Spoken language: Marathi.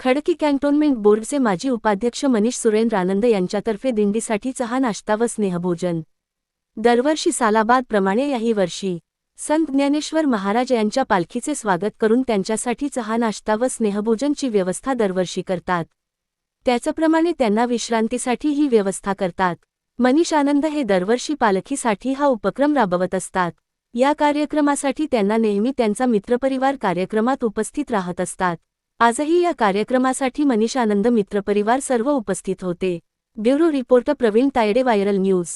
खडकी कॅन्टोन्मेंट बोर्डचे माजी उपाध्यक्ष मनीष सुरेंद्र आनंद यांच्यातर्फे दिंडीसाठी चहा नाश्ता व स्नेहभोजन। दरवर्षी सालाबाद प्रमाणे याही वर्षी संत ज्ञानेश्वर महाराज यांच्या पालखीचे स्वागत करून त्यांच्यासाठी चहा नाश्ता व स्नेहभोजनची व्यवस्था दरवर्षी करतात। त्याचप्रमाणे त्यांना विश्रांतीसाठी ही व्यवस्था करतात। मनीष आनंद हे दरवर्षी पालखीसाठी हा उपक्रम राबवत असतात। या कार्यक्रमासाठी त्यांना नेहमी त्यांचा मित्रपरिवार कार्यक्रमात उपस्थित राहत असतात। आजही या कार्यक्रमासाठी मनीष आनंद मित्रपरिवार सर्व उपस्थित होते। Bureau reporter Praveen Tayde, viral news.